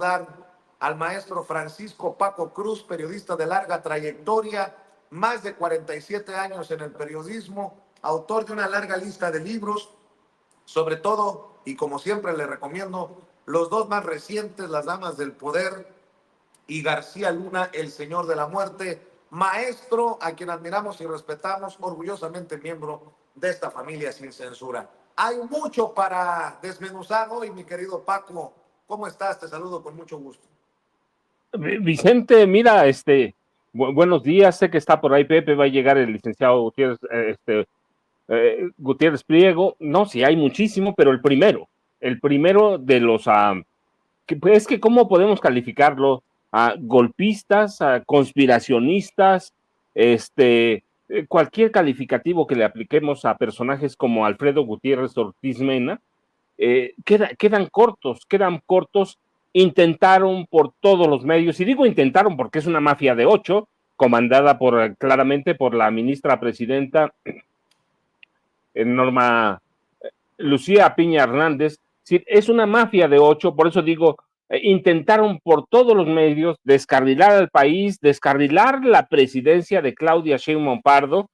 al maestro Francisco Paco Cruz, periodista de larga trayectoria, más de 47 años en el periodismo, autor de una larga lista de libros, sobre todo, y como siempre le recomiendo, los dos más recientes, Las Damas del Poder y García Luna, El Señor de la Muerte, maestro a quien admiramos y respetamos, orgullosamente miembro de esta familia sin censura. Hay mucho para desmenuzar hoy, mi querido Paco. ¿Cómo estás? Te saludo con mucho gusto. Vicente, mira, buenos días, sé que está por ahí Pepe, va a llegar el licenciado Gutiérrez, Gutiérrez Pliego. No, sí hay muchísimo, pero el primero de los, es que cómo podemos calificarlo, golpistas, conspiracionistas, cualquier calificativo que le apliquemos a personajes como Alfredo Gutiérrez Ortiz Mena, quedan cortos. Intentaron por todos los medios, y digo intentaron porque es una mafia de 8, comandada claramente por la ministra presidenta Norma Lucía Piña Hernández. Es una mafia de 8, por eso digo, intentaron por todos los medios descarrilar al país, descarrilar la presidencia de Claudia Sheinbaum Pardo,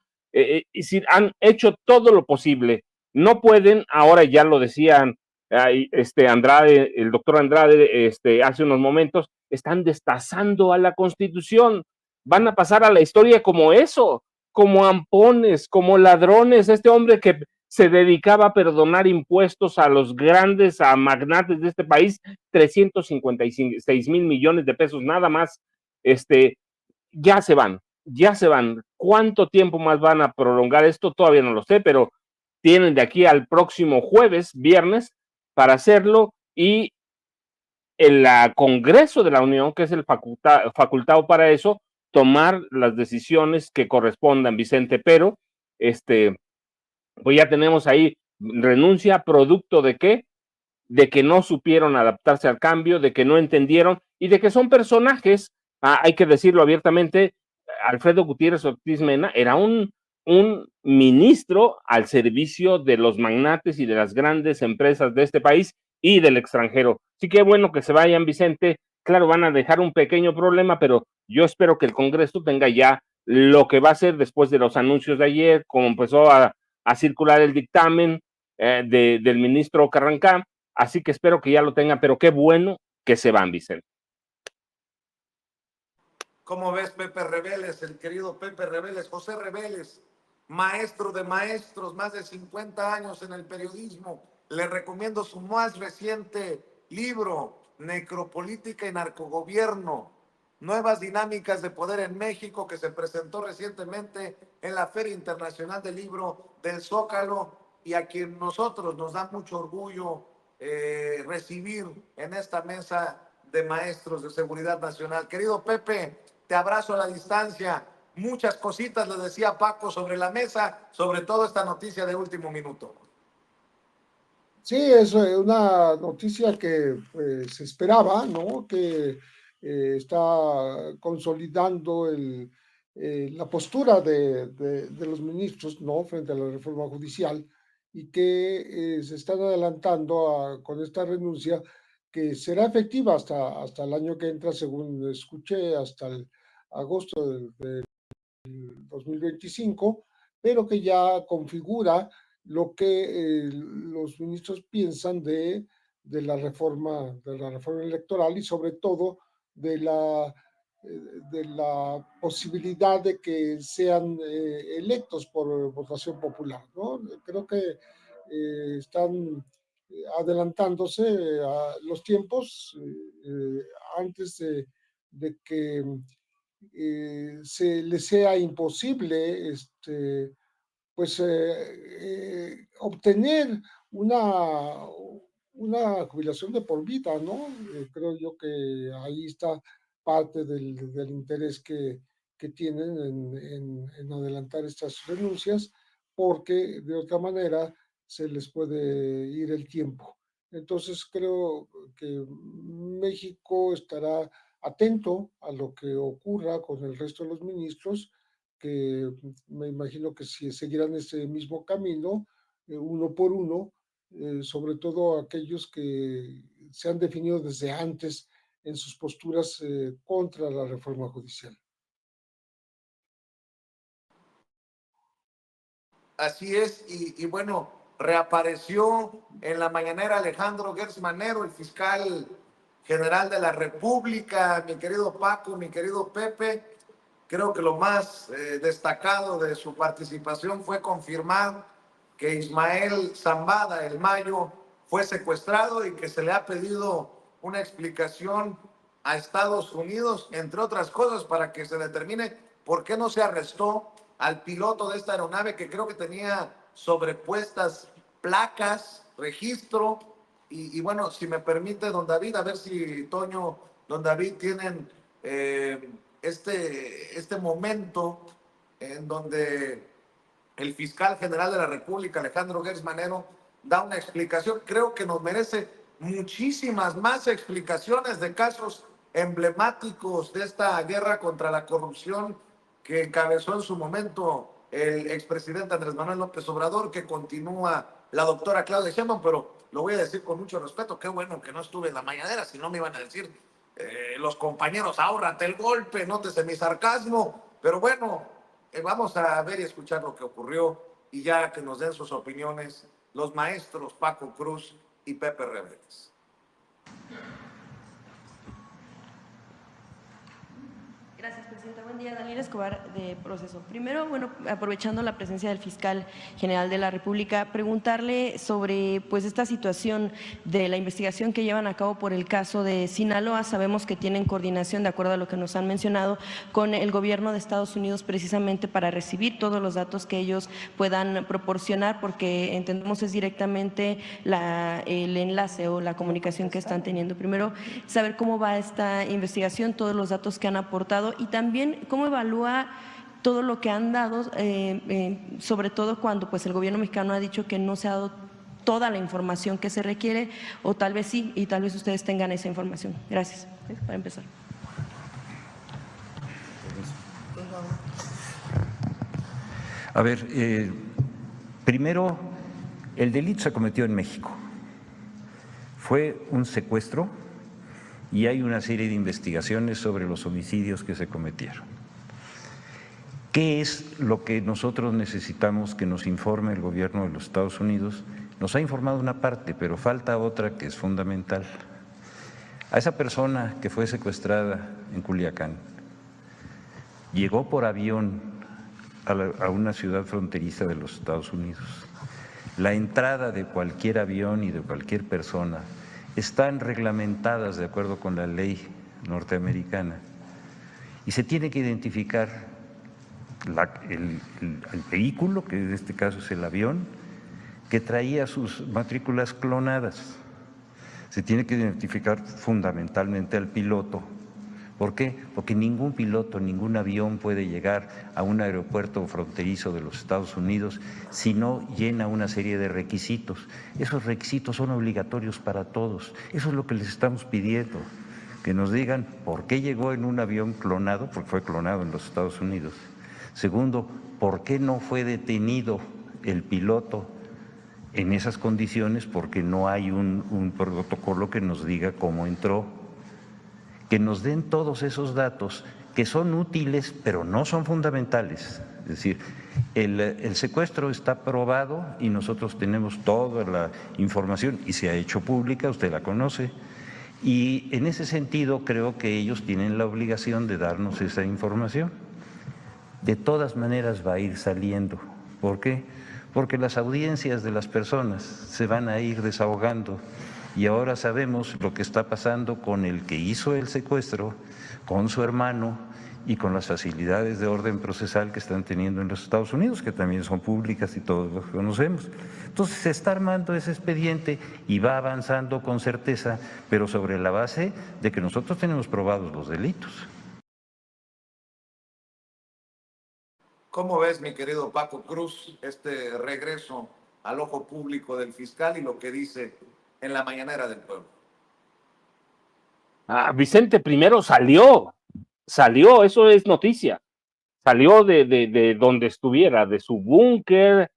han hecho todo lo posible. No pueden, ahora ya lo decían Andrade, el doctor Andrade, hace unos momentos, están destazando a la Constitución, van a pasar a la historia como eso, como ampones, como ladrones. Este hombre que se dedicaba a perdonar impuestos a los grandes, a magnates de este país, 356 mil millones de pesos nada más, ya se van. ¿Cuánto tiempo más van a prolongar esto? Todavía no lo sé, pero tienen de aquí al próximo viernes, para hacerlo, y el Congreso de la Unión, que es el facultado para eso, tomar las decisiones que correspondan, Vicente, pero pues ya tenemos ahí renuncia, producto de qué, de que no supieron adaptarse al cambio, de que no entendieron y de que son personajes, hay que decirlo abiertamente. Alfredo Gutiérrez Ortiz Mena era un ministro al servicio de los magnates y de las grandes empresas de este país y del extranjero. Sí que bueno que se vayan, Vicente. Claro, van a dejar un pequeño problema, pero yo espero que el Congreso tenga ya lo que va a ser después de los anuncios de ayer, como empezó a circular el dictamen del ministro Carrancá. Así que espero que ya lo tengan, pero qué bueno que se van, Vicente. ¿Cómo ves, Pepe Rebeles, el querido Pepe Rebeles, José Rebeles, maestro de maestros, más de 50 años en el periodismo? Le recomiendo su más reciente libro, Necropolítica y Narcogobierno, Nuevas Dinámicas de Poder en México, que se presentó recientemente en la Feria Internacional del Libro del Zócalo, y a quien nosotros nos da mucho orgullo recibir en esta mesa de maestros de seguridad nacional. Querido Pepe, te abrazo a la distancia. Muchas cositas le decía Paco sobre la mesa, sobre todo esta noticia de último minuto. Sí, es una noticia que pues, se esperaba, ¿no? Que está consolidando la postura de los ministros, ¿no? Frente a la reforma judicial, y que se están adelantando con esta renuncia, que será efectiva hasta el año que entra, según escuché, hasta el agosto del 2025, pero que ya configura lo que los ministros piensan de la reforma electoral, y sobre todo de la posibilidad de que sean electos por votación popular, ¿no? Creo que están adelantándose a los tiempos antes de que se le sea imposible pues obtener una jubilación de por vida, ¿no? Creo yo que ahí está parte del interés que tienen en adelantar estas renuncias, porque de otra manera se les puede ir el tiempo. Entonces creo que México estará atento a lo que ocurra con el resto de los ministros, que me imagino que si seguirán ese mismo camino, uno por uno, sobre todo aquellos que se han definido desde antes en sus posturas contra la reforma judicial. Así es, y bueno, reapareció en la mañanera Alejandro Gertz Manero, el fiscal general de la República, mi querido Paco, mi querido Pepe. Creo que lo más destacado de su participación fue confirmar que Ismael Zambada, el Mayo, fue secuestrado y que se le ha pedido una explicación a Estados Unidos, entre otras cosas, para que se determine por qué no se arrestó al piloto de esta aeronave que creo que tenía sobrepuestas placas, registro, y bueno, si me permite, don David, a ver si Toño, don David tienen este momento en donde el fiscal general de la República, Alejandro Gertz Manero, da una explicación. Creo que nos merece muchísimas más explicaciones de casos emblemáticos de esta guerra contra la corrupción que encabezó en su momento el expresidente Andrés Manuel López Obrador, que continúa la doctora Claudia Sheinbaum, pero lo voy a decir con mucho respeto, qué bueno que no estuve en la mañanera, si no me iban a decir los compañeros, ahórrate el golpe, nótese mi sarcasmo, pero bueno, vamos a ver y escuchar lo que ocurrió y ya que nos den sus opiniones los maestros Paco Cruz y Pepe Reveles. Gracias, presidenta. Buen día, Daniel Escobar, de Proceso. Primero, bueno, aprovechando la presencia del fiscal general de la República, preguntarle sobre pues esta situación de la investigación que llevan a cabo por el caso de Sinaloa. Sabemos que tienen coordinación, de acuerdo a lo que nos han mencionado, con el gobierno de Estados Unidos precisamente para recibir todos los datos que ellos puedan proporcionar, porque entendemos es directamente el enlace o la comunicación que están teniendo. Primero, saber cómo va esta investigación, todos los datos que han aportado, y también cómo evalúa todo lo que han dado, sobre todo cuando pues el gobierno mexicano ha dicho que no se ha dado toda la información que se requiere, o tal vez sí, y tal vez ustedes tengan esa información. Gracias. Para empezar. A ver, primero, el delito se cometió en México. Fue un secuestro y hay una serie de investigaciones sobre los homicidios que se cometieron. ¿Qué es lo que nosotros necesitamos que nos informe el gobierno de los Estados Unidos? Nos ha informado una parte, pero falta otra que es fundamental. A esa persona que fue secuestrada en Culiacán, llegó por avión a una ciudad fronteriza de los Estados Unidos. La entrada de cualquier avión y de cualquier persona están reglamentadas de acuerdo con la ley norteamericana y se tiene que identificar el vehículo, que en este caso es el avión, que traía sus matrículas clonadas. Se tiene que identificar fundamentalmente al piloto. ¿Por qué? Porque ningún piloto, ningún avión puede llegar a un aeropuerto fronterizo de los Estados Unidos si no llena una serie de requisitos. Esos requisitos son obligatorios para todos. Eso es lo que les estamos pidiendo, que nos digan por qué llegó en un avión clonado, porque fue clonado en los Estados Unidos. Segundo, por qué no fue detenido el piloto en esas condiciones, porque no hay un protocolo que nos diga cómo entró. Que nos den todos esos datos que son útiles, pero no son fundamentales. Es decir, el secuestro está probado y nosotros tenemos toda la información y se ha hecho pública, usted la conoce, y en ese sentido creo que ellos tienen la obligación de darnos esa información. De todas maneras va a ir saliendo. ¿Por qué? Porque las audiencias de las personas se van a ir desahogando. Y ahora sabemos lo que está pasando con el que hizo el secuestro, con su hermano y con las facilidades de orden procesal que están teniendo en los Estados Unidos, que también son públicas y todos los conocemos. Entonces se está armando ese expediente y va avanzando con certeza, pero sobre la base de que nosotros tenemos probados los delitos. ¿Cómo ves, mi querido Paco Cruz, este regreso al ojo público del fiscal y lo que dice en la mañanera del pueblo? Vicente primero salió, eso es noticia. Salió de donde estuviera, de su búnker,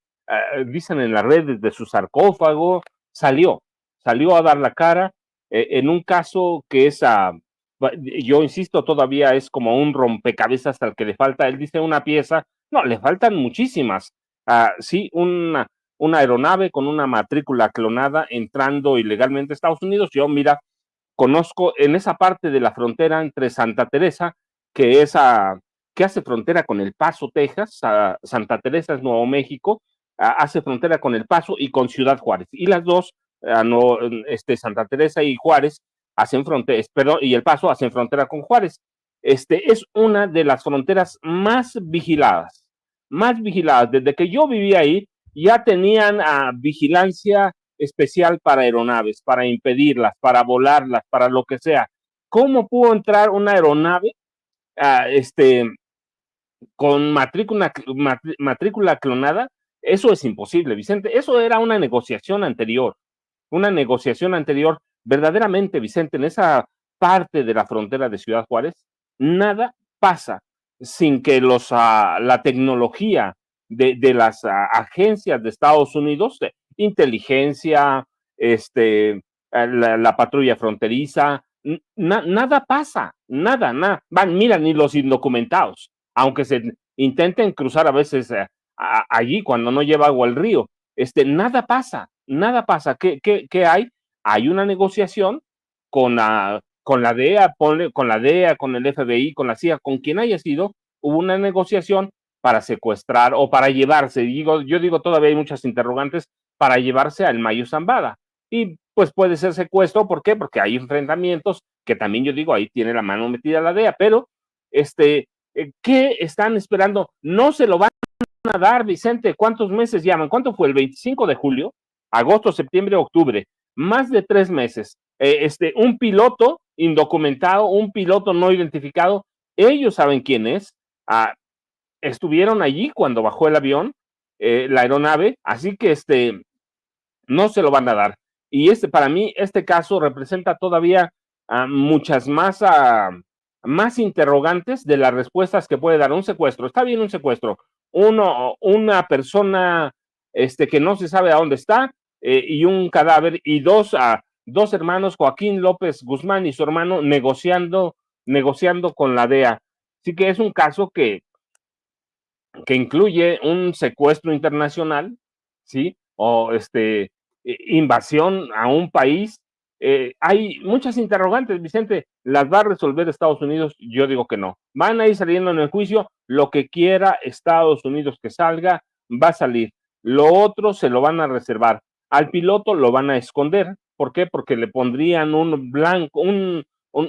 dicen en las redes, de su sarcófago, salió a dar la cara en un caso que es Yo insisto, todavía es como un rompecabezas al que le falta, él dice una pieza, no, le faltan muchísimas. Sí, una aeronave con una matrícula clonada entrando ilegalmente a Estados Unidos. Yo, mira, conozco en esa parte de la frontera entre Santa Teresa, que es que hace frontera con El Paso, Texas. Santa Teresa es Nuevo México, hace frontera con El Paso y con Ciudad Juárez. Y las dos, no, Santa Teresa y Juárez hacen frontera, perdón, y El Paso hacen frontera con Juárez. Es una de las fronteras más vigiladas, más vigiladas. Desde que yo vivía ahí, ya tenían vigilancia especial para aeronaves, para impedirlas, para volarlas, para lo que sea. ¿Cómo pudo entrar una aeronave con matrícula clonada? Eso es imposible, Vicente. Eso era una negociación anterior. Verdaderamente, Vicente, en esa parte de la frontera de Ciudad Juárez, nada pasa sin que la tecnología las agencias de Estados Unidos, inteligencia, la patrulla fronteriza, nada pasa, nada. Mira, ni los indocumentados, aunque se intenten cruzar a veces allí cuando no lleva agua al río, nada pasa. ¿Qué hay? Hay una negociación con la DEA, con el FBI, con la CIA, con quien haya sido, hubo una negociación para secuestrar o para llevarse. Yo digo, todavía hay muchas interrogantes, para llevarse al Mayo Zambada. Y pues puede ser secuestro, ¿por qué? Porque hay enfrentamientos, que también yo digo, ahí tiene la mano metida la DEA, pero ¿qué están esperando? No se lo van a dar, Vicente. ¿Cuántos meses llaman? ¿Cuánto fue? ¿El 25 de julio? Agosto, septiembre, octubre. Más de 3 meses. Un piloto indocumentado, un piloto no identificado, ellos saben quién es. Estuvieron allí cuando bajó el avión, la aeronave, así que no se lo van a dar. Y para mí, este caso representa todavía muchas más interrogantes de las respuestas que puede dar un secuestro. Está bien un secuestro. Una persona que no se sabe a dónde está, y un cadáver, y dos hermanos, Joaquín López Guzmán y su hermano, negociando con la DEA. Así que es un caso que incluye un secuestro internacional, ¿sí? O invasión a un país. Hay muchas interrogantes, Vicente. ¿Las va a resolver Estados Unidos? Yo digo que no. Van a ir saliendo en el juicio. Lo que quiera Estados Unidos que salga, va a salir. Lo otro se lo van a reservar. Al piloto lo van a esconder. ¿Por qué? Porque le pondrían un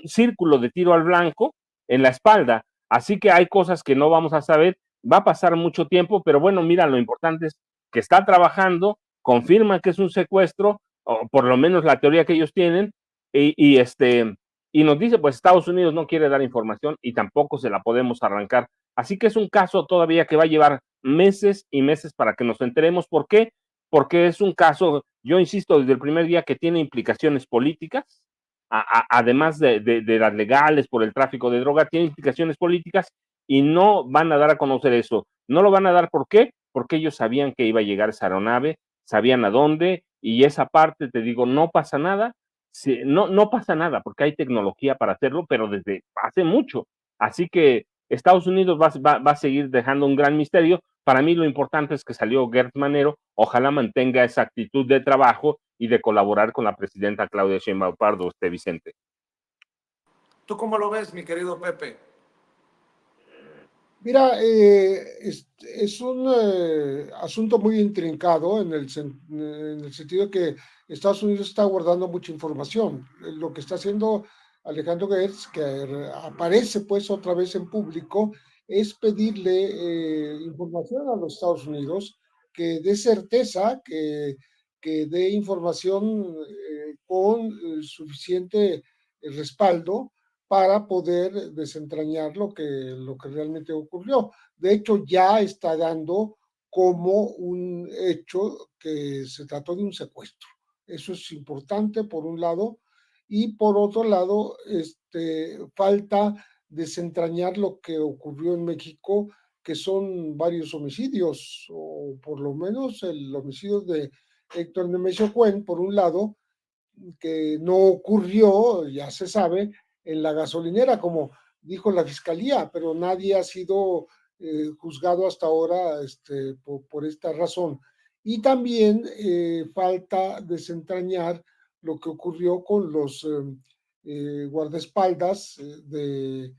círculo de tiro al blanco en la espalda. Así que hay cosas que no vamos a saber. Va a pasar mucho tiempo, pero bueno, mira, lo importante es que está trabajando, confirma que es un secuestro, o por lo menos la teoría que ellos tienen, y nos dice, pues Estados Unidos no quiere dar información y tampoco se la podemos arrancar. Así que es un caso todavía que va a llevar meses y meses para que nos enteremos. ¿Por qué? Porque es un caso, yo insisto, desde el primer día, que tiene implicaciones políticas, además de las legales por el tráfico de droga, tiene implicaciones políticas, y no van a dar a conocer eso. No lo van a dar, ¿por qué? Porque ellos sabían que iba a llegar esa aeronave, sabían a dónde, y esa parte, te digo, no pasa nada. No pasa nada, porque hay tecnología para hacerlo, pero desde hace mucho. Así que Estados Unidos va a seguir dejando un gran misterio. Para mí lo importante es que salió Gert Manero. Ojalá mantenga esa actitud de trabajo y de colaborar con la presidenta Claudia Sheinbaum Pardo, Vicente. ¿Tú cómo lo ves, mi querido Pepe? Mira, es un asunto muy intrincado en el sentido que Estados Unidos está guardando mucha información. Lo que está haciendo Alejandro Gertz, que aparece pues otra vez en público, es pedirle información a los Estados Unidos, que dé certeza, que dé información con suficiente respaldo para poder desentrañar lo que realmente ocurrió. De hecho, ya está dando como un hecho que se trató de un secuestro. Eso es importante, por un lado, y por otro lado, falta desentrañar lo que ocurrió en México, que son varios homicidios, o por lo menos el homicidio de Héctor Nemesio Cuen, por un lado, que no ocurrió, ya se sabe, en la gasolinera, como dijo la fiscalía, pero nadie ha sido juzgado hasta ahora por esta razón. Y también falta desentrañar lo que ocurrió con los guardaespaldas del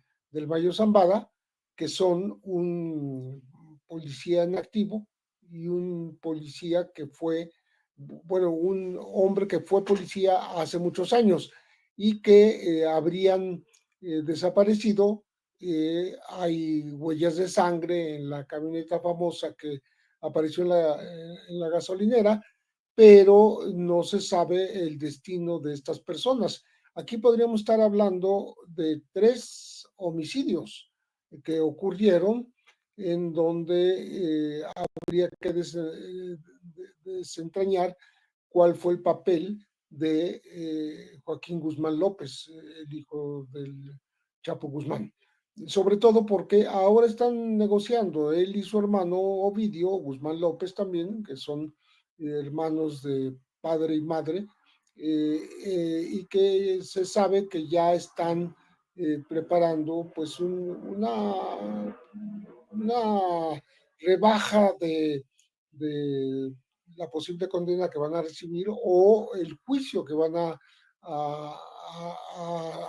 Mayo Zambada, que son un policía en activo y un policía que fue, bueno, un hombre que fue policía hace muchos años y que habrían desaparecido. Hay huellas de sangre en la camioneta famosa que apareció en la gasolinera, pero no se sabe el destino de estas personas. Aquí podríamos estar hablando de 3 homicidios que ocurrieron en donde habría que desentrañar cuál fue el papel de Joaquín Guzmán López, el hijo del Chapo Guzmán. Sobre todo porque ahora están negociando él y su hermano Ovidio Guzmán López también, que son hermanos de padre y madre, y que se sabe que ya están preparando pues una rebaja de la posible condena que van a recibir o el juicio que van a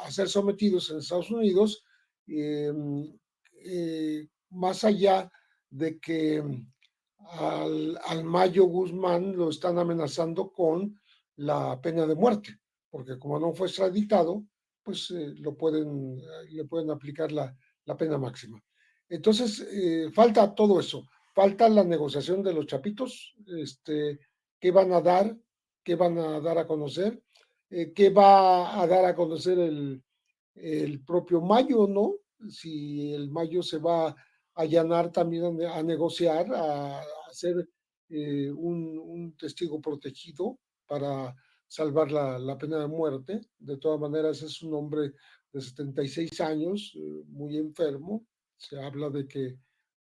ser sometidos en Estados Unidos, más allá de que al Mayo Guzmán lo están amenazando con la pena de muerte, porque como no fue extraditado, pues le pueden aplicar la pena máxima. Entonces, falta todo eso, falta la negociación de los chapitos, qué van a dar, qué van a dar a conocer, qué va a dar a conocer el propio Mayo, ¿no? Si el Mayo se va a allanar también a negociar, a hacer un testigo protegido para salvar la pena de muerte. De todas maneras, es un hombre de 76 años, muy enfermo. Se habla de que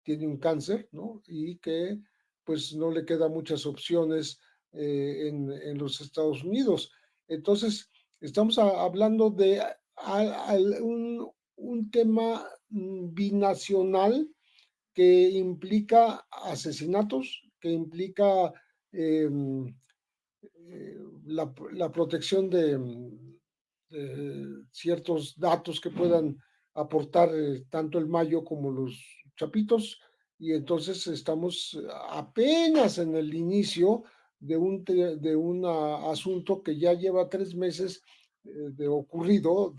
tiene un cáncer, ¿no? Y que pues no le quedan muchas opciones en los Estados Unidos. Entonces, estamos hablando de un tema binacional que implica asesinatos, que implica eh, la protección de ciertos datos que puedan aportar tanto el Mayo como los Chapitos, y entonces estamos apenas en el inicio de un asunto que ya lleva 3 meses de ocurrido,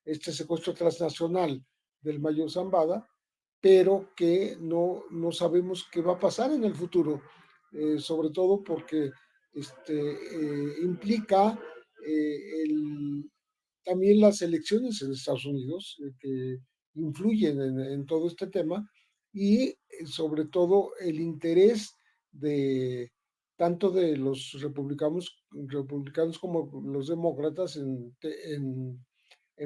este secuestro transnacional del Mayo Zambada, pero que no sabemos qué va a pasar en el futuro, sobre todo porque implica también las elecciones en Estados Unidos, que influyen en todo este tema, y sobre todo el interés de tanto de los republicanos como los demócratas en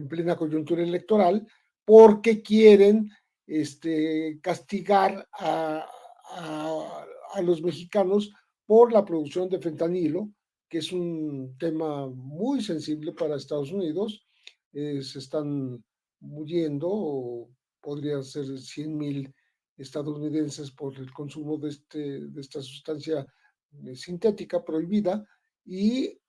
plena coyuntura electoral, porque quieren castigar a los mexicanos por la producción de fentanilo, que es un tema muy sensible para Estados Unidos. Se están muriendo, o podría ser 100,000 estadounidenses por el consumo de esta sustancia sintética prohibida, y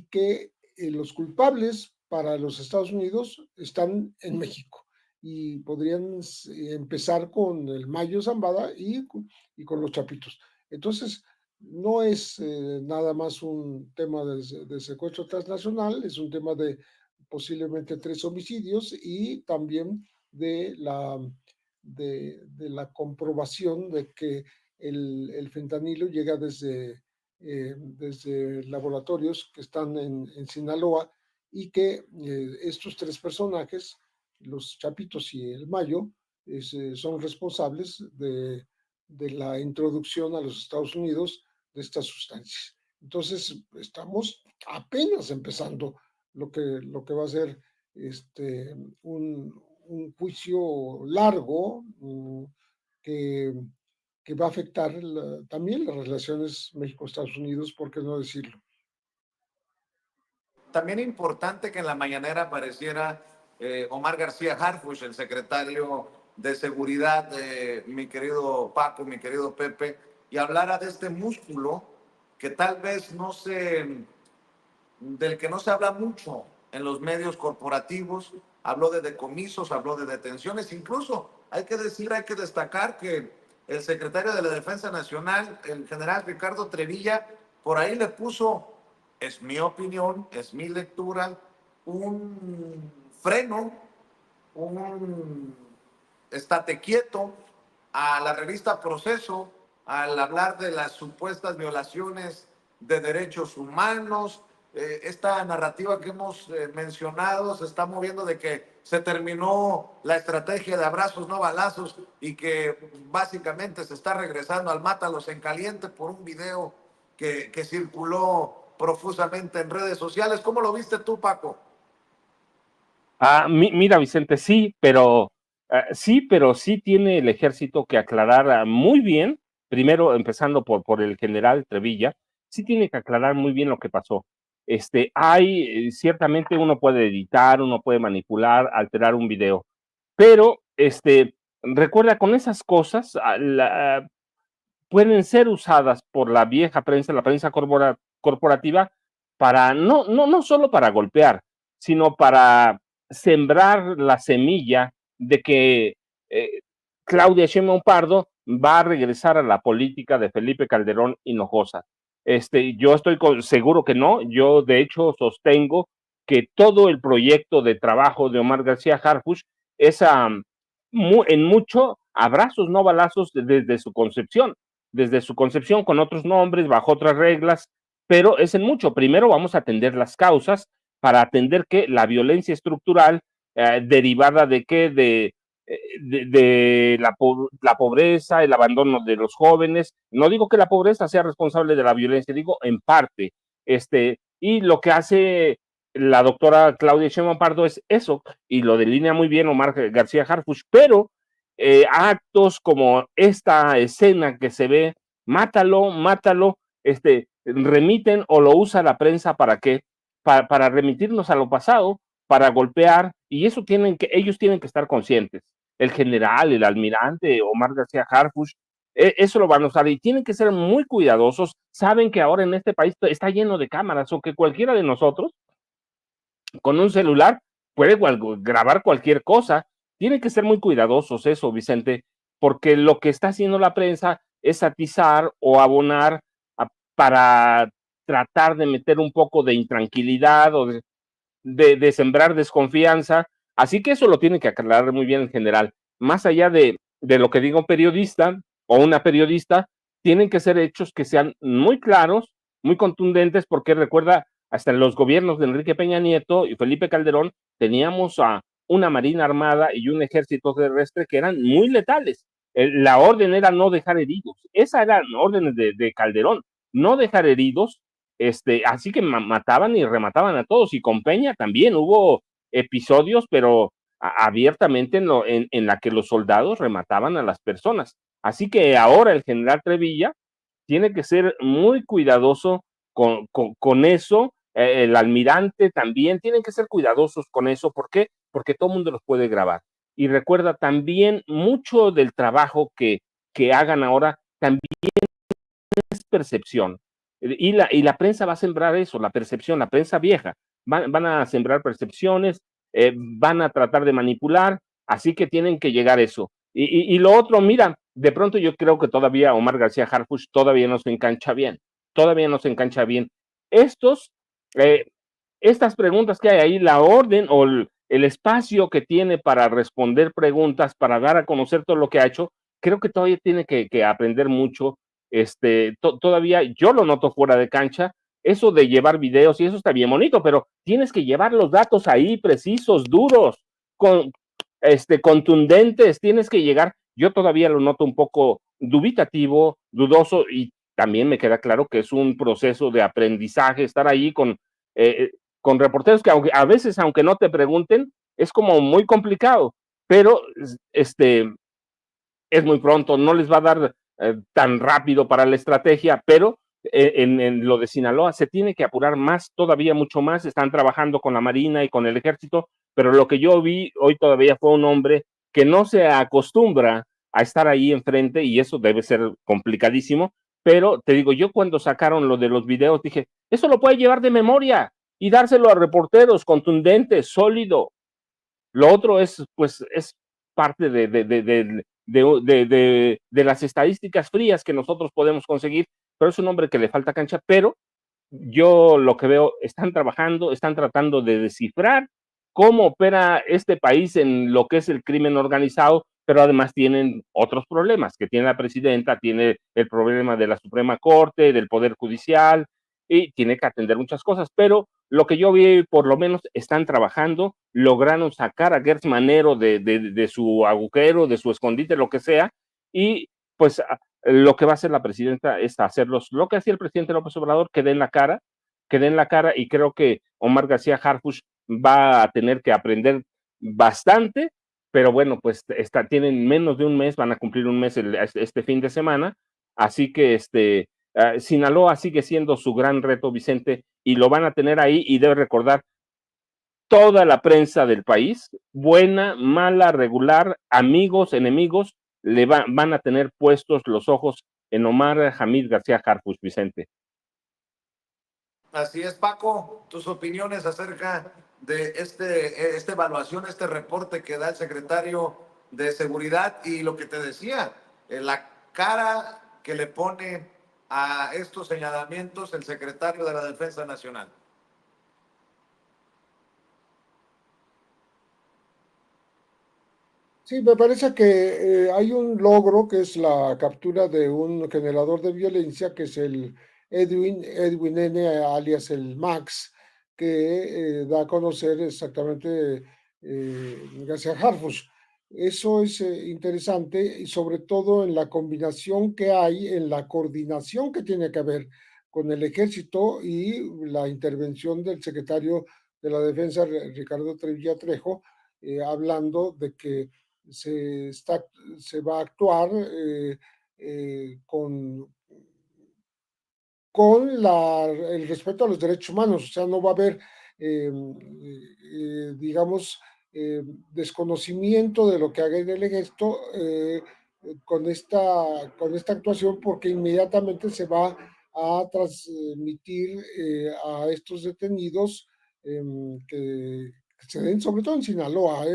que los culpables para los Estados Unidos están en México, y podrían empezar con el Mayo Zambada y con los Chapitos. Entonces, no es nada más un tema de secuestro transnacional, es un tema de posiblemente 3 homicidios, y también de la comprobación de que el fentanilo llega desde laboratorios que están en Sinaloa, y que estos 3 personajes, los Chapitos y el Mayo, son responsables de la introducción a los Estados Unidos de estas sustancias. Entonces, estamos apenas empezando lo que va a ser un juicio largo, que, que va a afectar también las relaciones México-Estados Unidos, ¿por qué no decirlo? también importante que en la mañanera apareciera Omar García Harfuch, el secretario de Seguridad, mi querido Paco, mi querido Pepe, y hablara de este músculo que tal vez del que no se habla mucho en los medios corporativos. Habló de decomisos, habló de detenciones, incluso hay que decir, hay que destacar que el secretario de la Defensa Nacional, el general Ricardo Trevilla, por ahí le puso, es mi opinión, es mi lectura, un freno, un estate quieto a la revista Proceso al hablar de las supuestas violaciones de derechos humanos. Esta narrativa que hemos mencionado se está moviendo de que se terminó la estrategia de abrazos no balazos y que básicamente se está regresando al mátalos en caliente por un video que circuló profusamente en redes sociales. ¿Cómo lo viste tú, Paco? Mira, Vicente, sí, pero sí tiene el ejército que aclarar muy bien, primero empezando por el general Trevilla, sí tiene que aclarar muy bien lo que pasó. Ciertamente uno puede editar, uno puede manipular, alterar un video, pero recuerda, con esas cosas pueden ser usadas por la vieja prensa, la prensa corporativa, para no solo para golpear, sino para sembrar la semilla de que Claudia Sheinbaum Pardo va a regresar a la política de Felipe Calderón Hinojosa. Yo estoy seguro que no. Yo de hecho sostengo que todo el proyecto de trabajo de Omar García Harfuch es en mucho abrazos, no balazos, desde su concepción con otros nombres, bajo otras reglas, pero es en mucho. Primero vamos a atender las causas para atender que la violencia estructural derivada de qué, de la pobreza, el abandono de los jóvenes. No digo que la pobreza sea responsable de la violencia, digo en parte. Y lo que hace la doctora Claudia Sheinbaum Pardo es eso, y lo delinea muy bien Omar García Harfuch, pero actos como esta escena que se ve, mátalo, remiten o lo usa la prensa para qué, para remitirnos a lo pasado, para golpear, y eso ellos tienen que estar conscientes. El general, el almirante, Omar García Harfuch, eso lo van a usar y tienen que ser muy cuidadosos. Saben que ahora en este país está lleno de cámaras, o que cualquiera de nosotros con un celular puede grabar cualquier cosa. Tienen que ser muy cuidadosos eso, Vicente, porque lo que está haciendo la prensa es atizar o abonar para tratar de meter un poco de intranquilidad o de sembrar desconfianza. Así que eso lo tiene que aclarar muy bien en general. Más allá de lo que diga un periodista o una periodista, tienen que ser hechos que sean muy claros, muy contundentes, porque recuerda, hasta en los gobiernos de Enrique Peña Nieto y Felipe Calderón, teníamos a una Marina Armada y un ejército terrestre que eran muy letales. La orden era no dejar heridos. Esa era la orden de Calderón, no dejar heridos. Así que mataban y remataban a todos. Y con Peña también hubo episodios, pero abiertamente en la que los soldados remataban a las personas. Así que ahora el general Trevilla tiene que ser muy cuidadoso con eso. El almirante también tienen que ser cuidadosos con eso. ¿Por qué? Porque todo el mundo los puede grabar. Y recuerda, también mucho del trabajo que hagan ahora también es percepción. Y la prensa va a sembrar eso, la percepción, la prensa vieja. Van a sembrar percepciones, van a tratar de manipular, así que tienen que llegar a eso. Y lo otro, mira, de pronto yo creo que todavía Omar García Harfuch todavía no se engancha bien, todavía no se engancha bien. Estas preguntas que hay ahí, la orden o el espacio que tiene para responder preguntas, para dar a conocer todo lo que ha hecho, creo que todavía tiene que aprender mucho. Todavía yo lo noto fuera de cancha. Eso de llevar videos y eso está bien bonito, pero tienes que llevar los datos ahí precisos, duros, contundentes. Tienes que llegar. Yo todavía lo noto un poco dubitativo, dudoso, y también me queda claro que es un proceso de aprendizaje estar ahí con reporteros que a veces, aunque no te pregunten, es como muy complicado, pero es muy pronto, no les va a dar tan rápido para la estrategia, pero en lo de Sinaloa se tiene que apurar más, todavía mucho más, están trabajando con la Marina y con el Ejército, pero lo que yo vi hoy todavía fue un hombre que no se acostumbra a estar ahí enfrente y eso debe ser complicadísimo, pero te digo, yo cuando sacaron lo de los videos dije, eso lo puede llevar de memoria y dárselo a reporteros contundente, sólido. Lo otro es, pues, es parte de las estadísticas frías que nosotros podemos conseguir, pero es un hombre que le falta cancha, pero yo lo que veo, están trabajando, están tratando de descifrar cómo opera este país en lo que es el crimen organizado, pero además tienen otros problemas, que tiene la presidenta, tiene el problema de la Suprema Corte, del Poder Judicial, y tiene que atender muchas cosas, pero lo que yo vi, por lo menos, están trabajando, lograron sacar a Gertz Manero de su agujero, de su escondite, lo que sea, y pues lo que va a hacer la presidenta es hacerlos, lo que hacía el presidente López Obrador, que den la cara, y creo que Omar García Harfuch va a tener que aprender bastante, pero bueno, pues tienen menos de un mes, van a cumplir un mes este fin de semana, así que Sinaloa sigue siendo su gran reto, Vicente, y lo van a tener ahí, y debe recordar toda la prensa del país, buena, mala, regular, amigos, enemigos, van a tener puestos los ojos en Omar Hamid García Harfuch, Vicente. Así es, Paco, tus opiniones acerca de esta evaluación, este reporte que da el secretario de Seguridad y lo que te decía, la cara que le pone a estos señalamientos el secretario de la Defensa Nacional. Sí, me parece que hay un logro que es la captura de un generador de violencia, que es el Edwin N, alias el Max, que da a conocer exactamente García Harfuch. Eso es interesante y sobre todo en la combinación que hay, en la coordinación que tiene que haber con el ejército y la intervención del secretario de la Defensa, Ricardo Trevilla Trejo, hablando de que se va a actuar con el respeto a los derechos humanos, o sea, no va a haber, digamos, desconocimiento de lo que haga en el ejército con esta actuación, porque inmediatamente se va a transmitir a estos detenidos que se den, sobre todo en Sinaloa,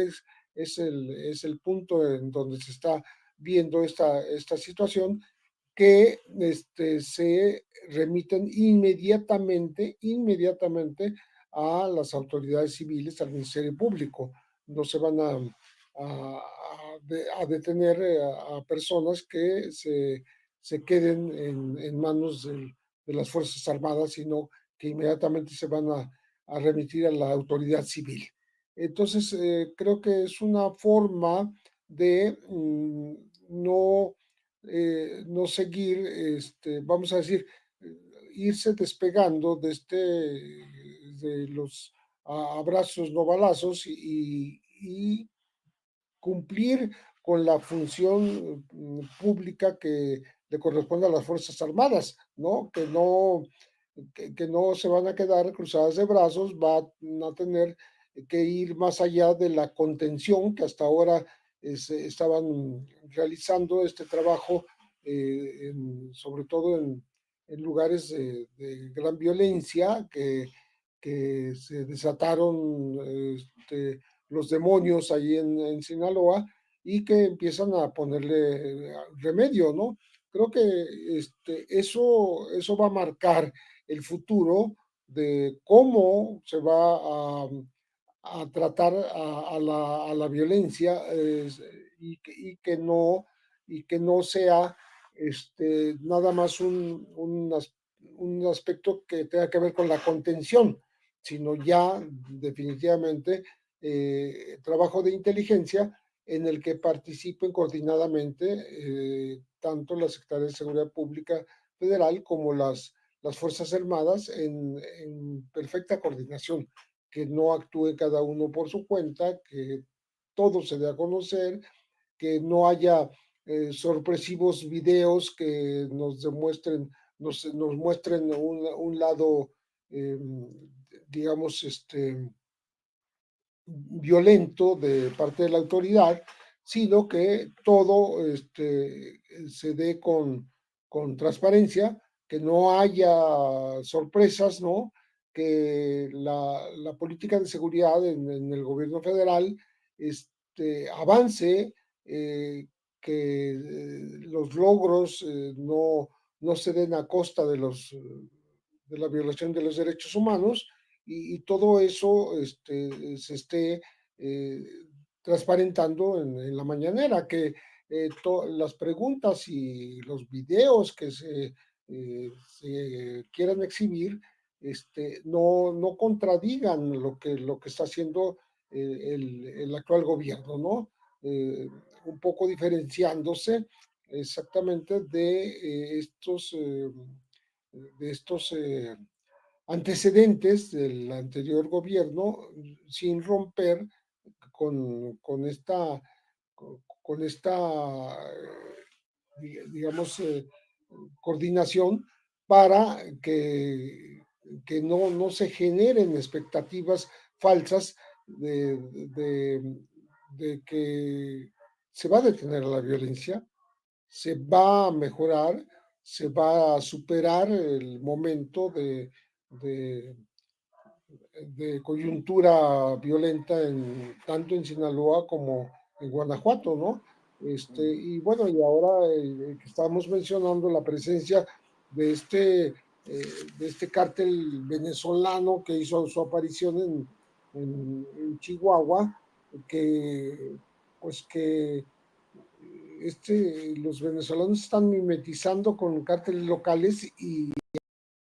es el punto en donde se está viendo esta situación, que se remiten inmediatamente a las autoridades civiles, al Ministerio Público. No se van a detener a personas que se queden en manos de las Fuerzas Armadas, sino que inmediatamente se van a remitir a la autoridad civil. Entonces, creo que es una forma de no seguir, vamos a decir, irse despegando de los abrazos no balazos y cumplir con la función pública que le corresponde a las Fuerzas Armadas, ¿no? Que no se van a quedar cruzadas de brazos, van a tener que ir más allá de la contención que hasta ahora estaban realizando este trabajo, sobre todo en lugares gran violencia que se desataron los demonios ahí en Sinaloa y que empiezan a ponerle remedio, ¿no? Creo que eso va a marcar el futuro de cómo se va a tratar a la violencia y que no sea nada más un aspecto que tenga que ver con la contención, sino ya definitivamente trabajo de inteligencia en el que participen coordinadamente tanto la Secretaría de Seguridad Pública Federal como las Fuerzas Armadas en perfecta coordinación, que no actúe cada uno por su cuenta, que todo se dé a conocer, que no haya sorpresivos videos que nos demuestren nos muestren un lado, digamos, violento de parte de la autoridad, sino que todo se dé con transparencia, que no haya sorpresas, ¿no? Que la política de seguridad en el gobierno federal avance, que los logros no se den a costa de la violación de los derechos humanos, y todo eso se esté transparentando en la mañanera, que las preguntas y los videos que se quieran exhibir no contradigan lo que está haciendo el actual gobierno, ¿no? Un poco diferenciándose exactamente de estos antecedentes del anterior gobierno, sin romper con esta digamos, coordinación para que no se generen expectativas falsas de que se va a detener la violencia, se va a mejorar, se va a superar el momento de coyuntura violenta tanto en Sinaloa como en Guanajuato, ¿no? Y bueno, y ahora que estamos mencionando la presencia de este cártel venezolano que hizo su aparición en Chihuahua, que pues que los venezolanos están mimetizando con cárteles locales y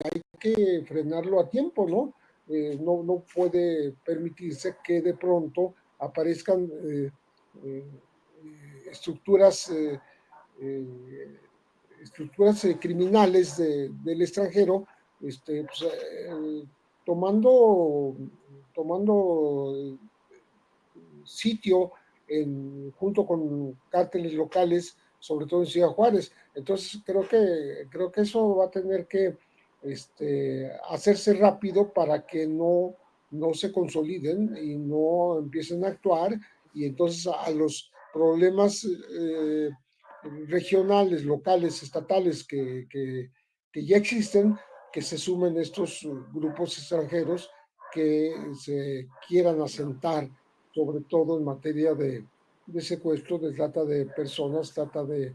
hay que frenarlo a tiempo, ¿no? No puede permitirse que de pronto aparezcan estructuras criminales del extranjero, pues, tomando sitio junto con cárteles locales, sobre todo en Ciudad Juárez. Entonces creo que eso va a tener que hacerse rápido para que no se consoliden y no empiecen a actuar, y entonces a los problemas regionales, locales, estatales que ya existen, que se sumen estos grupos extranjeros que se quieran asentar, sobre todo en materia de secuestro, de trata de personas, trata de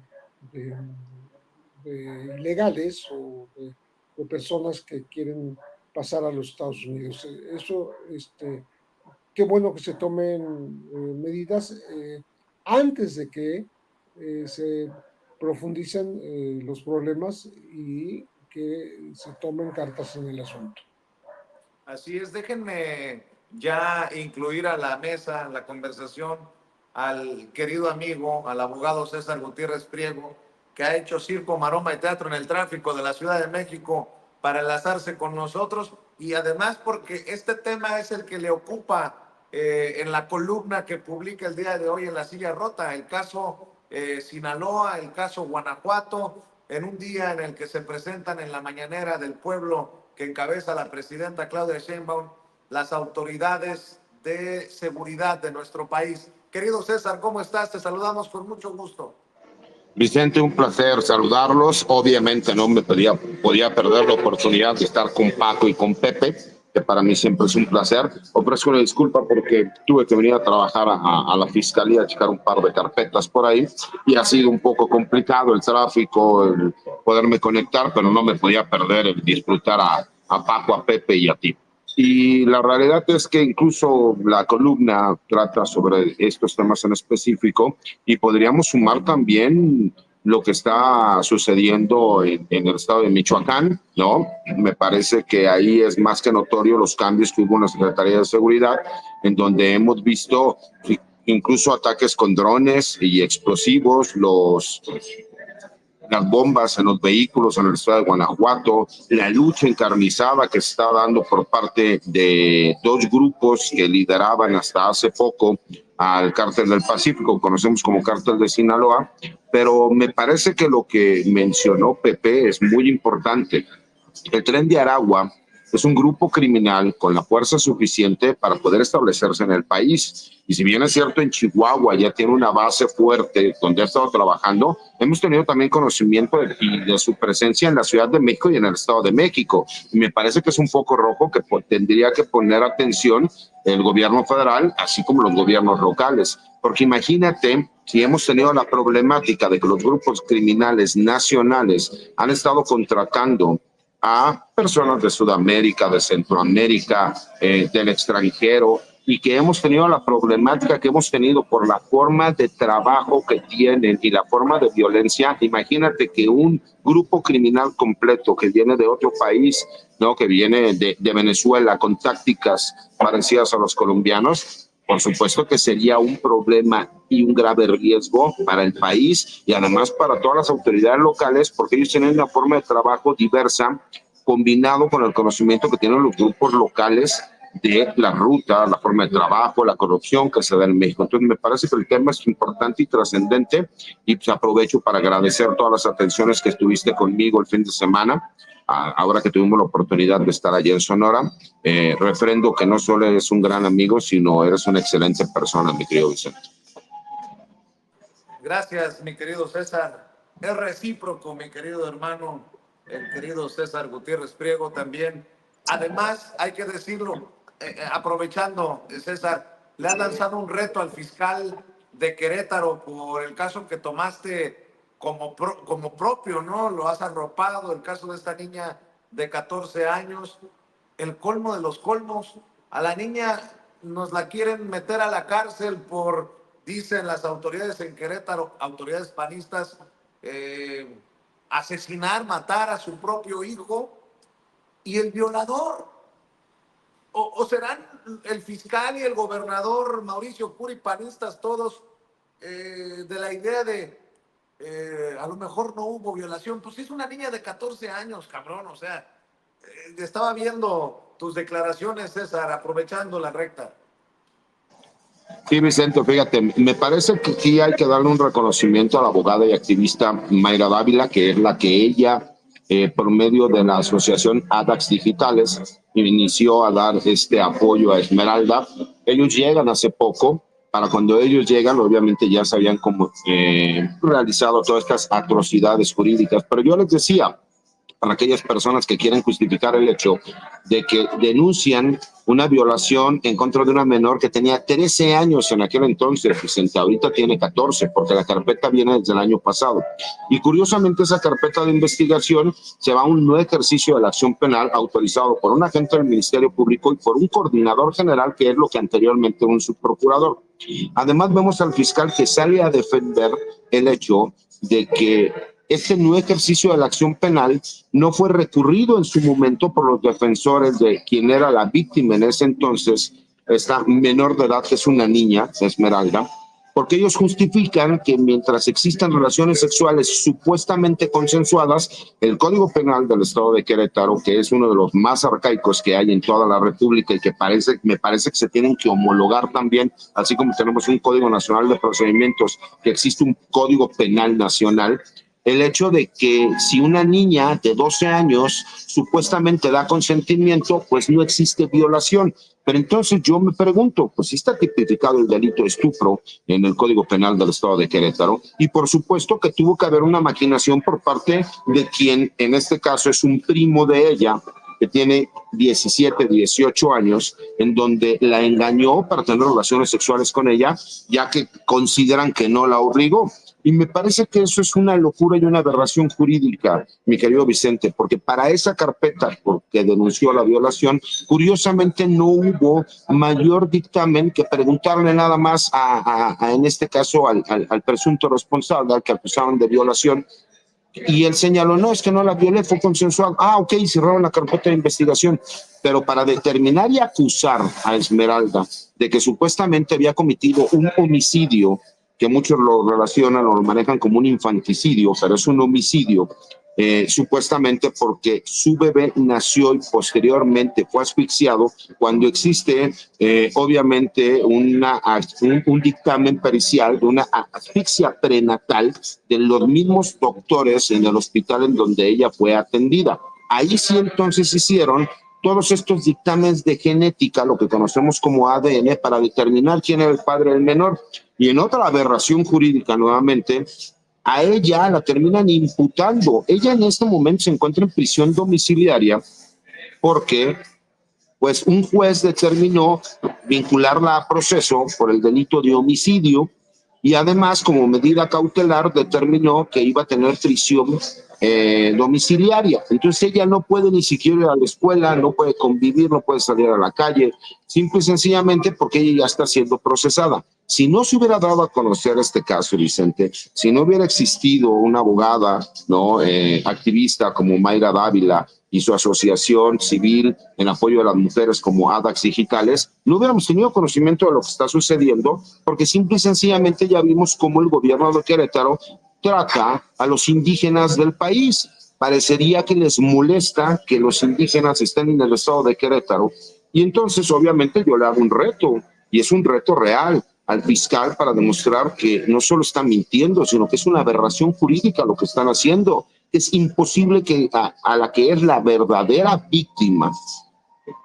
ilegales o de personas que quieren pasar a los Estados Unidos. Eso, qué bueno que se tomen medidas antes de que se profundicen los problemas y que se tomen cartas en el asunto. Así es, déjenme ya incluir a la mesa, en la conversación, al querido amigo, al abogado César Gutiérrez Priego, que ha hecho circo, maroma y teatro en el tráfico de la Ciudad de México para enlazarse con nosotros, y además porque este tema es el que le ocupa en la columna que publica el día de hoy en La Silla Rota, el caso Sinaloa, el caso Guanajuato, en un día en el que se presentan en la mañanera del pueblo que encabeza la presidenta Claudia Sheinbaum, las autoridades de seguridad de nuestro país. Querido César, ¿cómo estás? Te saludamos con mucho gusto. Vicente, un placer saludarlos. Obviamente no me podía perder la oportunidad de estar con Paco y con Pepe, que para mí siempre es un placer. Ofrezco una disculpa porque tuve que venir a trabajar a la fiscalía a checar un par de carpetas por ahí y ha sido un poco complicado el tráfico, el poderme conectar, pero no me podía perder el disfrutar a Paco, a Pepe y a ti. Y la realidad es que incluso la columna trata sobre estos temas en específico, y podríamos sumar también lo que está sucediendo en el estado de Michoacán, ¿no? Me parece que ahí es más que notorio los cambios que hubo en la Secretaría de Seguridad, en donde hemos visto incluso ataques con drones y explosivos, las bombas en los vehículos en el estado de Guanajuato, la lucha encarnizada que se está dando por parte de dos grupos que lideraban hasta hace poco al Cártel del Pacífico, conocemos como Cártel de Sinaloa, pero me parece que lo que mencionó Pepe es muy importante. El Tren de Aragua es un grupo criminal con la fuerza suficiente para poder establecerse en el país. Y si bien es cierto, en Chihuahua ya tiene una base fuerte donde ha estado trabajando, hemos tenido también conocimiento de su presencia en la Ciudad de México y en el Estado de México. Y me parece que es un foco rojo que tendría que poner atención el gobierno federal, así como los gobiernos locales. Porque imagínate si hemos tenido la problemática de que los grupos criminales nacionales han estado contratando a personas de Sudamérica, de Centroamérica, del extranjero, y que hemos tenido la problemática que hemos tenido por la forma de trabajo que tienen y la forma de violencia. Imagínate que un grupo criminal completo que viene de otro país, ¿no? Que viene de Venezuela con tácticas parecidas a los colombianos, por supuesto que sería un problema y un grave riesgo para el país y además para todas las autoridades locales, porque ellos tienen una forma de trabajo diversa, combinado con el conocimiento que tienen los grupos locales de la ruta, la forma de trabajo, la corrupción que se da en México. Entonces me parece que el tema es importante y trascendente, y pues aprovecho para agradecer todas las atenciones que estuviste conmigo el fin de semana, ahora que tuvimos la oportunidad de estar allí en Sonora. Refrendo que no solo eres un gran amigo, sino eres una excelente persona, mi querido Vicente. Gracias, mi querido César. Es recíproco, mi querido hermano, el querido César Gutiérrez Priego también. Además, hay que decirlo, aprovechando, César, le has lanzado un reto al fiscal de Querétaro por el caso que tomaste como propio, ¿no? Lo has arropado, el caso de esta niña de 14 años, el colmo de los colmos. A la niña nos la quieren meter a la cárcel por, dicen las autoridades en Querétaro, autoridades panistas, asesinar, matar a su propio hijo, y el violador. ¿O serán el fiscal y el gobernador Mauricio Curi, panistas todos, de la idea de a lo mejor no hubo violación? Pues es una niña de 14 años, cabrón, o sea, estaba viendo tus declaraciones, César, aprovechando la recta. Sí, Vicente, fíjate, me parece que aquí hay que darle un reconocimiento a la abogada y activista Mayra Dávila, que es la que ella, por medio de la asociación ADAX Digitales, inició a dar este apoyo a Esmeralda. Ellos llegan hace poco. Para cuando ellos llegan, obviamente ya se habían como, realizado todas estas atrocidades jurídicas. Pero yo les decía, para aquellas personas que quieren justificar el hecho de que denuncian una violación en contra de una menor que tenía 13 años en aquel entonces, Vicente, ahorita tiene 14, porque la carpeta viene desde el año pasado. Y curiosamente esa carpeta de investigación se va a un no ejercicio de la acción penal autorizado por un agente del Ministerio Público y por un coordinador general, que es lo que anteriormente un subprocurador. Además vemos al fiscal que sale a defender el hecho de que este nuevo ejercicio de la acción penal no fue recurrido en su momento por los defensores de quien era la víctima en ese entonces, esta menor de edad, que es una niña, Esmeralda, porque ellos justifican que mientras existan relaciones sexuales supuestamente consensuadas, el Código Penal del Estado de Querétaro, que es uno de los más arcaicos que hay en toda la República y que me parece que se tienen que homologar también, así como tenemos un Código Nacional de Procedimientos, que existe un Código Penal Nacional, el hecho de que si una niña de 12 años supuestamente da consentimiento, pues no existe violación. Pero entonces yo me pregunto, pues si está tipificado el delito de estupro en el Código Penal del Estado de Querétaro, y por supuesto que tuvo que haber una maquinación por parte de quien en este caso es un primo de ella, que tiene 17, 18 años, en donde la engañó para tener relaciones sexuales con ella, ya que consideran que no la obligó. Y me parece que eso es una locura y una aberración jurídica, mi querido Vicente, porque para esa carpeta que denunció la violación, curiosamente no hubo mayor dictamen que preguntarle nada más en este caso al presunto responsable, al que acusaban de violación. Y él señaló, no, es que no la violé, fue consensual. Ok, cerraron la carpeta de investigación. Pero para determinar y acusar a Esmeralda de que supuestamente había cometido un homicidio, que muchos lo relacionan o lo manejan como un infanticidio, pero es un homicidio, supuestamente porque su bebé nació y posteriormente fue asfixiado, cuando existe obviamente un dictamen pericial de una asfixia prenatal de los mismos doctores en el hospital en donde ella fue atendida. Ahí sí entonces hicieron todos estos dictámenes de genética, lo que conocemos como ADN, para determinar quién era el padre del menor. Y en otra aberración jurídica nuevamente, a ella la terminan imputando. Ella en este momento se encuentra en prisión domiciliaria porque pues un juez determinó vincularla a proceso por el delito de homicidio y además como medida cautelar determinó que iba a tener prisión domiciliaria. Entonces ella no puede ni siquiera ir a la escuela, no puede convivir, no puede salir a la calle, simple y sencillamente porque ella ya está siendo procesada. Si no se hubiera dado a conocer este caso, Vicente, si no hubiera existido una abogada, ¿no? Activista como Mayra Dávila y su asociación civil en apoyo de las mujeres como ADAX Digitales, no hubiéramos tenido conocimiento de lo que está sucediendo, porque simple y sencillamente ya vimos cómo el gobierno de Querétaro trata a los indígenas del país. Parecería que les molesta que los indígenas estén en el estado de Querétaro. Y entonces, obviamente, yo le hago un reto, y es un reto real al fiscal para demostrar que no solo está mintiendo, sino que es una aberración jurídica lo que están haciendo. Es imposible que a la que es la verdadera víctima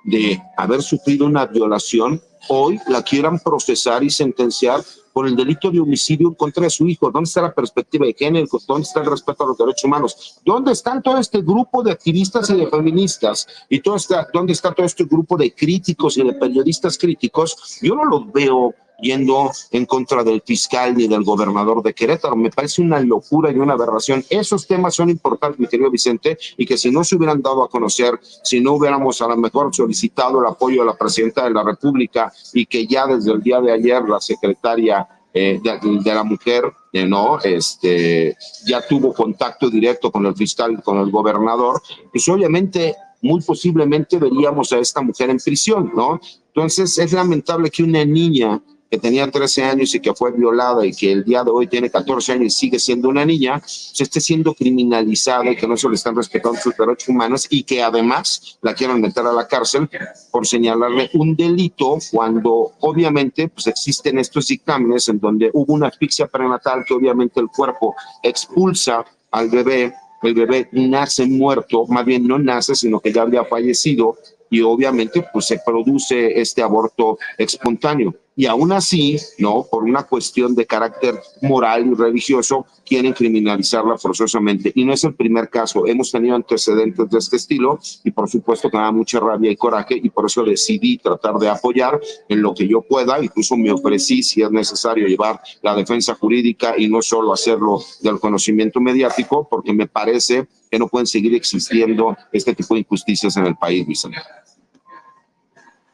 de haber sufrido una violación, hoy la quieran procesar y sentenciar por el delito de homicidio en contra de su hijo. ¿Dónde está la perspectiva de género? ¿Dónde está el respeto a los derechos humanos? ¿Dónde están todo este grupo de activistas y de feministas? ¿Y dónde está todo este grupo de críticos y de periodistas críticos? Yo no los veo yendo en contra del fiscal ni del gobernador de Querétaro. Me parece una locura y una aberración. Esos temas son importantes, mi querido Vicente, y que si no se hubieran dado a conocer, si no hubiéramos a lo mejor solicitado el apoyo de la presidenta de la República y que ya desde el día de ayer la secretaria de la mujer ya tuvo contacto directo con el fiscal y con el gobernador, pues obviamente muy posiblemente veríamos a esta mujer en prisión, ¿no? Entonces es lamentable que una niña que tenía 13 años y que fue violada y que el día de hoy tiene 14 años y sigue siendo una niña, se esté siendo criminalizada y que no se le están respetando sus derechos humanos y que además la quieran meter a la cárcel por señalarle un delito cuando obviamente pues existen estos dictámenes en donde hubo una asfixia prenatal que obviamente el cuerpo expulsa al bebé, el bebé nace muerto, más bien no nace, sino que ya había fallecido y obviamente pues se produce este aborto espontáneo. Y aún así, ¿no? Por una cuestión de carácter moral y religioso, quieren criminalizarla forzosamente. Y no es el primer caso. Hemos tenido antecedentes de este estilo y por supuesto que me da mucha rabia y coraje y por eso decidí tratar de apoyar en lo que yo pueda. Incluso me ofrecí, si es necesario, llevar la defensa jurídica y no solo hacerlo del conocimiento mediático, porque me parece que no pueden seguir existiendo este tipo de injusticias en el país, Vicente.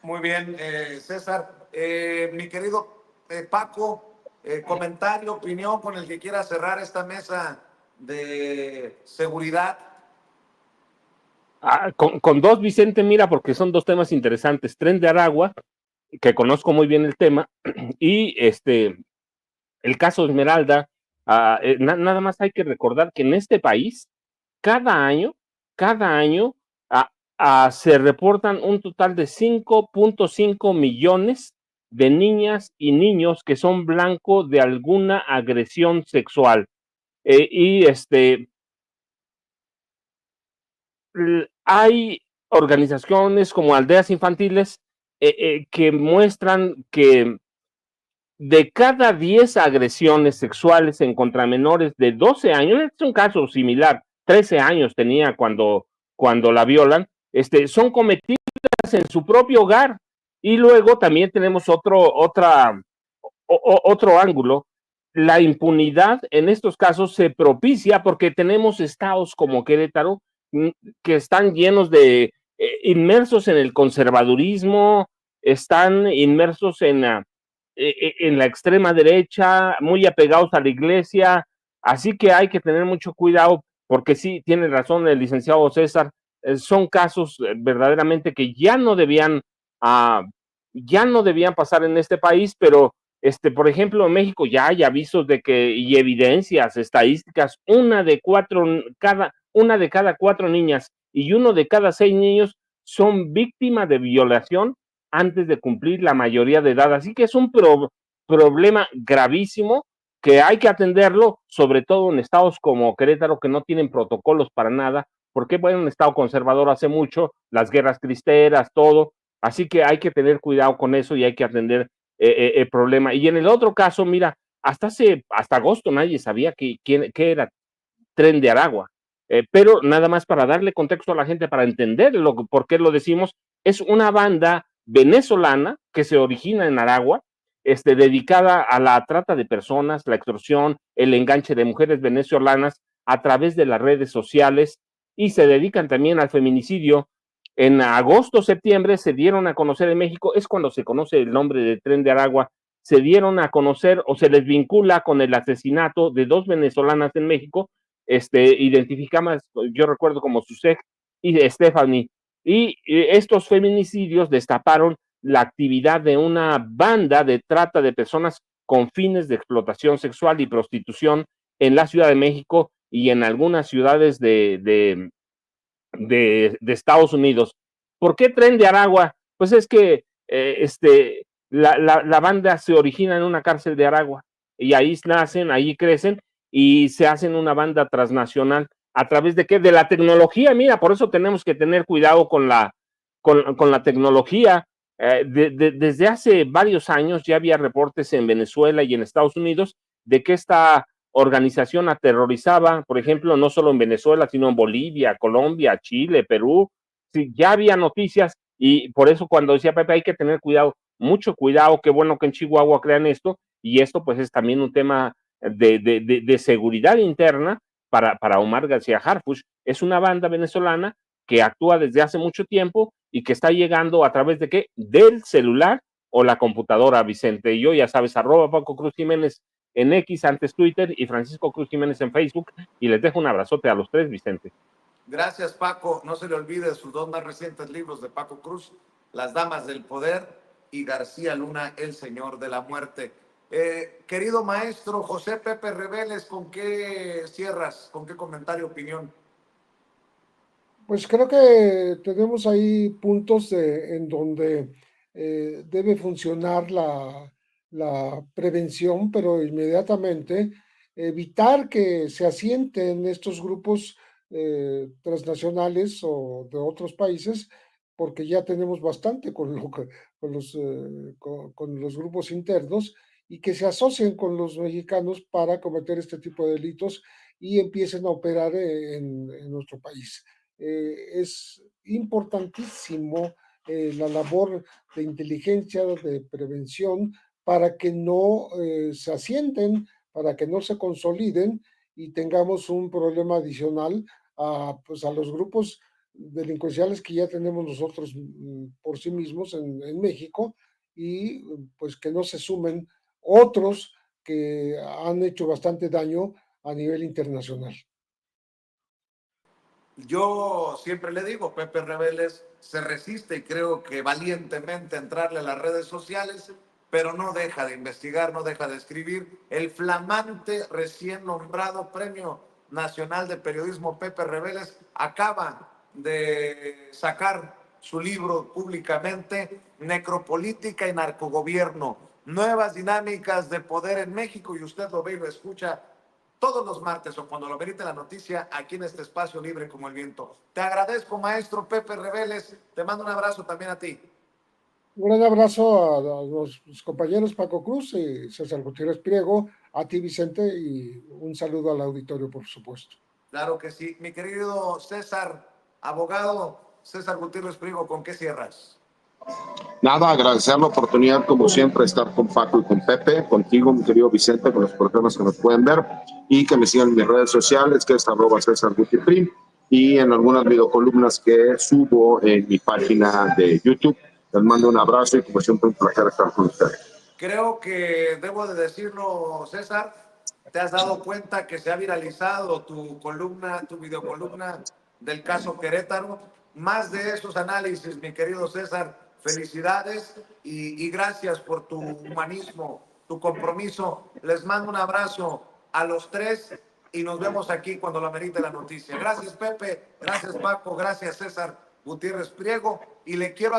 Muy bien, César. Mi querido Paco, comentario, opinión con el que quiera cerrar esta mesa de seguridad. Con dos, Vicente, mira, porque son dos temas interesantes. Tren de Aragua, que conozco muy bien el tema, y el caso Esmeralda. Nada más hay que recordar que en este país, cada año, se reportan un total de 5.5 millones de niñas y niños que son blanco de alguna agresión sexual. Hay organizaciones como Aldeas Infantiles que muestran que de cada 10 agresiones sexuales en contra menores de 12 años, es un caso similar, 13 años tenía cuando la violan, son cometidas en su propio hogar. Y luego también tenemos otro ángulo. La impunidad en estos casos se propicia porque tenemos estados como Querétaro que están llenos de inmersos en el conservadurismo, están inmersos en la extrema derecha, muy apegados a la iglesia, así que hay que tener mucho cuidado porque sí, tiene razón el licenciado César, son casos verdaderamente que ya no debían pasar en este país, pero por ejemplo, en México ya hay avisos de que, y evidencias estadísticas, una 1 de cada 4 niñas y 1 de cada 6 niños son víctimas de violación antes de cumplir la mayoría de edad. Así que es un problema gravísimo que hay que atenderlo, sobre todo en estados como Querétaro, que no tienen protocolos para nada, porque bueno, un estado conservador hace mucho, las guerras cristeras, todo, así que hay que tener cuidado con eso y hay que atender el problema. Y en el otro caso, mira, hasta agosto nadie sabía qué era Tren de Aragua, pero nada más para darle contexto a la gente, para entender por qué lo decimos, es una banda venezolana que se origina en Aragua, dedicada a la trata de personas, la extorsión, el enganche de mujeres venezolanas a través de las redes sociales y se dedican también al feminicidio. En agosto, septiembre se dieron a conocer en México, es cuando se conoce el nombre de Tren de Aragua, se dieron a conocer o se les vincula con el asesinato de 2 venezolanas en México, identificamos, yo recuerdo como Susek y Stephanie, y estos feminicidios destaparon la actividad de una banda de trata de personas con fines de explotación sexual y prostitución en la Ciudad de México y en algunas ciudades de Estados Unidos. ¿Por qué Tren de Aragua? Pues es que la banda se origina en una cárcel de Aragua y ahí nacen, ahí crecen y se hacen una banda transnacional. ¿A través de qué? De la tecnología. Mira, por eso tenemos que tener cuidado con la tecnología. Desde hace varios años ya había reportes en Venezuela y en Estados Unidos de que esta organización aterrorizaba, por ejemplo, no solo en Venezuela, sino en Bolivia, Colombia, Chile, Perú. Sí, ya había noticias y por eso cuando decía Pepe hay que tener cuidado, mucho cuidado, qué bueno que en Chihuahua crean esto y esto pues es también un tema de seguridad interna para Omar García Harfuch. Es una banda venezolana que actúa desde hace mucho tiempo y que está llegando a través de qué? Del celular o la computadora, Vicente. Y yo, ya sabes, @Paco Cruz Jiménez en X, antes Twitter, y Francisco Cruz Jiménez en Facebook. Y les dejo un abrazote a los 3, Vicente. Gracias, Paco. No se le olvide sus 2 más recientes libros de Paco Cruz, Las Damas del Poder y García Luna, El Señor de la Muerte. Querido maestro José Pepe Reveles, ¿con qué cierras? ¿Con qué comentario, opinión? Pues creo que tenemos ahí puntos en donde debe funcionar la prevención, pero inmediatamente evitar que se asienten estos grupos transnacionales o de otros países, porque ya tenemos bastante con los grupos internos y que se asocien con los mexicanos para cometer este tipo de delitos y empiecen a operar en nuestro país. Es importantísimo la labor de inteligencia, de prevención, para que no se asienten, para que no se consoliden y tengamos un problema adicional pues a los grupos delincuenciales que ya tenemos nosotros por sí mismos en México y pues que no se sumen otros que han hecho bastante daño a nivel internacional. Yo siempre le digo, Pepe Reveles se resiste y creo que valientemente entrarle a las redes sociales, pero no deja de investigar, no deja de escribir. El flamante recién nombrado Premio Nacional de Periodismo Pepe Reveles acaba de sacar su libro públicamente, Necropolítica y Narcogobierno, nuevas dinámicas de poder en México, y usted lo ve y lo escucha todos los martes o cuando lo merite la noticia aquí en este espacio libre como el viento. Te agradezco, maestro Pepe Reveles. Te mando un abrazo también a ti. Un gran abrazo a los compañeros Paco Cruz y César Gutiérrez Priego, a ti Vicente y un saludo al auditorio, por supuesto. Claro que sí. Mi querido César, abogado César Gutiérrez Priego, ¿con qué cierras? Nada, agradecer la oportunidad, como siempre, de estar con Paco y con Pepe, contigo, mi querido Vicente, con los programas que nos pueden ver, y que me sigan en mis redes sociales, que es @César Gutiérrez, y en algunas videocolumnas que subo en mi página de YouTube. Les mando un abrazo y, como siempre, un placer estar con ustedes. Creo que debo de decirlo, César, te has dado cuenta que se ha viralizado tu columna, tu videocolumna del caso Querétaro. Más de esos análisis, mi querido César, felicidades y gracias por tu humanismo, tu compromiso. Les mando un abrazo a los 3 y nos vemos aquí cuando lo amerite la noticia. Gracias, Pepe. Gracias, Paco. Gracias, César Gutiérrez Priego. Y le quiero